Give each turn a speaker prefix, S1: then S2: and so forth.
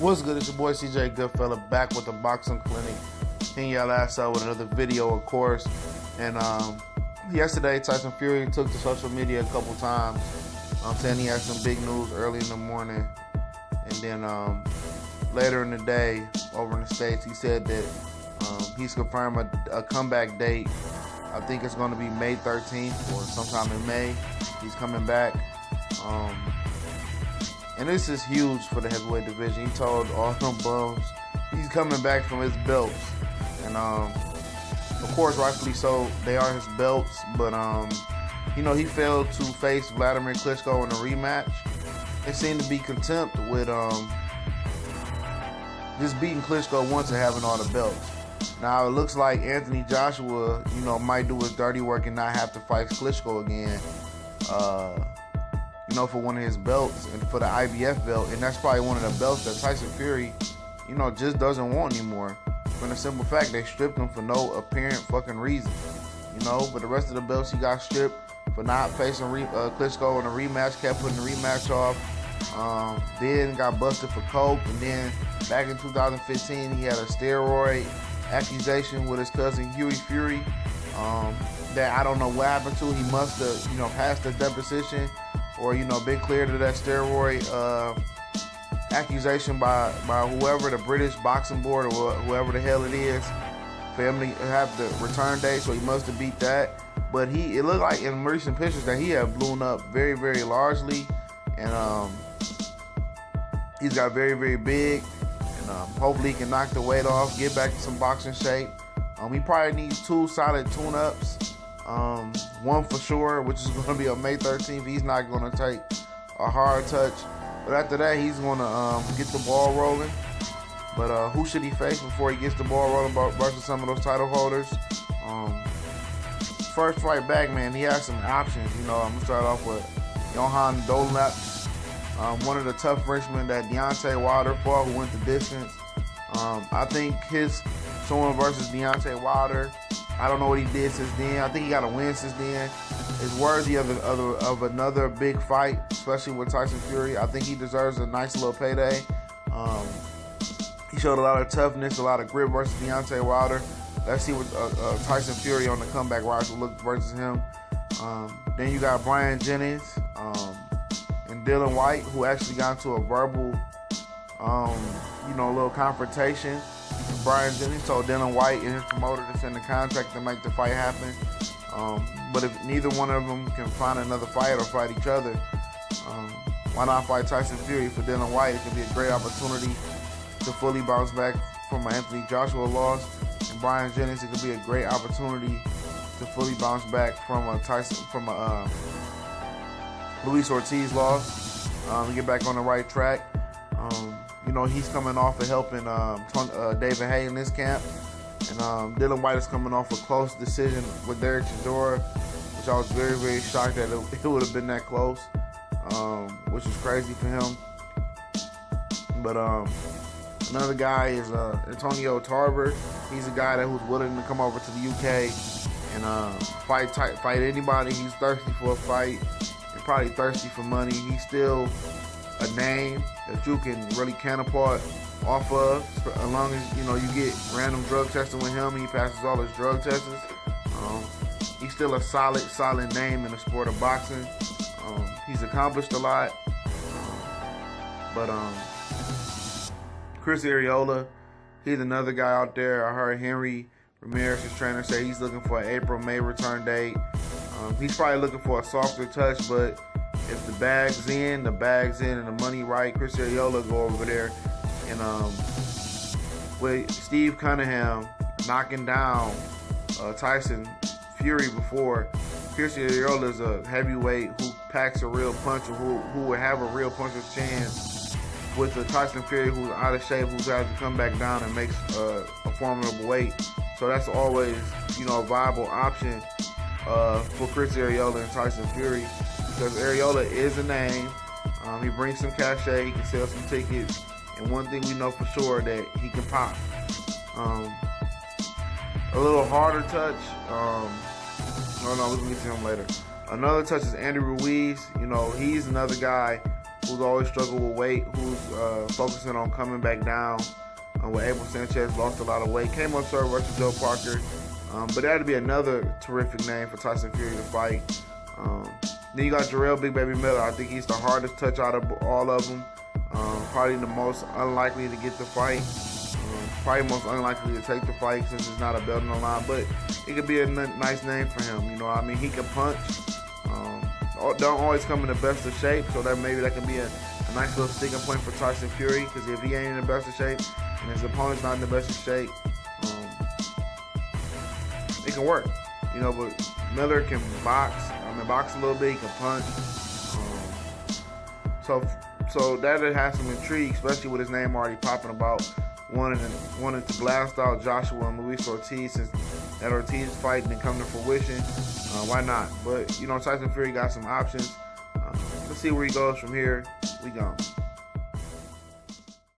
S1: What's good? It's your boy CJ Goodfella back with the Boxing Clinic. Hitting y'all ass out with another video, of course. And yesterday, Tyson Fury took to social media a couple times. Saying he had some big news early in the morning. And then later in the day, over in the States, he said that he's confirmed a comeback date. I think it's going to be May 13th or sometime in May. He's coming back. And this is huge for the heavyweight division. He told all them bums he's coming back from his belts. And of course, rightfully so, they are his belts. But he failed to face Vladimir Klitschko in a rematch. It seemed to be contempt with just beating Klitschko once and having all the belts. Now it looks like Anthony Joshua, might do his dirty work and not have to fight Klitschko again. For one of his belts and for the IBF belt, and that's probably one of the belts that Tyson Fury, just doesn't want anymore. For the simple fact they stripped him for no apparent fucking reason, But the rest of the belts he got stripped for not facing Klitschko in a rematch, kept putting the rematch off. Then got busted for coke, and then back in 2015 he had a steroid accusation with his cousin Huey Fury. That I don't know what happened to. He must have, passed the deposition. Or, been cleared of that steroid accusation by whoever, the British Boxing Board or whoever the hell it is, for him to have the return date, so he must have beat that. But it looked like in recent pictures that he had blown up very, very largely, and he's got very, very big, and hopefully he can knock the weight off, get back to some boxing shape. He probably needs 2 solid tune-ups. One for sure, which is going to be on May 13th. He's not going to take a hard touch. But after that, he's going to get the ball rolling. But who should he face before he gets the ball rolling versus some of those title holders? First fight back, man, he has some options. I'm going to start off with Johan Dolnaps, one of the tough Frenchmen that Deontay Wilder fought, who went the distance. I think his showing versus Deontay Wilder, I don't know what he did since then. I think he got a win since then. Is worthy of another big fight, especially with Tyson Fury. I think he deserves a nice little payday. He showed a lot of toughness, a lot of grit versus Deontay Wilder. Let's see what Tyson Fury on the comeback rise will look versus him. Then you got Brian Jennings and Dylan White, who actually got into a verbal, little confrontation. Brian Jennings told Dylan White and his promoter to send a contract to make the fight happen. But if neither one of them can find another fight or fight each other, why not fight Tyson Fury? For Dylan White, it could be a great opportunity to fully bounce back from an Anthony Joshua loss. And Brian Jennings, it could be a great opportunity to fully bounce back from a Luis Ortiz loss and get back on the right track. He's coming off of helping David Haye in this camp. And Dylan White is coming off a close decision with Derek Chisora, which I was very, very shocked that it would have been that close, which is crazy for him. But another guy is Antonio Tarver. He's a guy who's willing to come over to the UK and fight anybody. He's thirsty for a fight and probably thirsty for money. He's still a name that you can really catapult off of, as long as you get random drug testing with him and he passes all his drug tests. He's still a solid name in the sport of boxing. He's accomplished a lot. But Chris Arreola, he's another guy out there. I heard Henry Ramirez's trainer say he's looking for an April-May return date. He's probably looking for a softer touch, but if the bag's in and the money right, Chris Arreola go over there. And with Steve Cunningham knocking down Tyson Fury before, Chris Arreola is a heavyweight who packs a real puncher, who would have a real puncher's chance with the Tyson Fury who's out of shape, who's has to come back down and makes a formidable weight. So that's always, a viable option for Chris Arreola and Tyson Fury, because Arreola is a name. He brings some cachet, he can sell some tickets, and one thing we know for sure that he can pop. A little harder touch. We're gonna get to him later. Another touch is Andy Ruiz. He's another guy who's always struggled with weight, who's focusing on coming back down. Where Abel Sanchez lost a lot of weight, came up short versus Joe Parker, but that'd be another terrific name for Tyson Fury to fight. Then you got Jarrell Big Baby Miller. I think he's the hardest touch out of all of them. Probably the most unlikely to get the fight. Probably most unlikely to take the fight since it's not a belt on the line. But it could be a nice name for him. You know what I mean? He can punch. Don't always come in the best of shape, so that maybe that can be a nice little sticking point for Tyson Fury. Because if he ain't in the best of shape and his opponent's not in the best of shape, it can work. You know, but Miller can box. Box a little bit. He can punch. So that has some intrigue, especially with his name already popping about wanting to blast out Joshua and Luis Ortiz, since that Ortiz fight didn't come to fruition. Why not? But you know, Tyson Fury got some options. Let's see where he goes from here. We gone.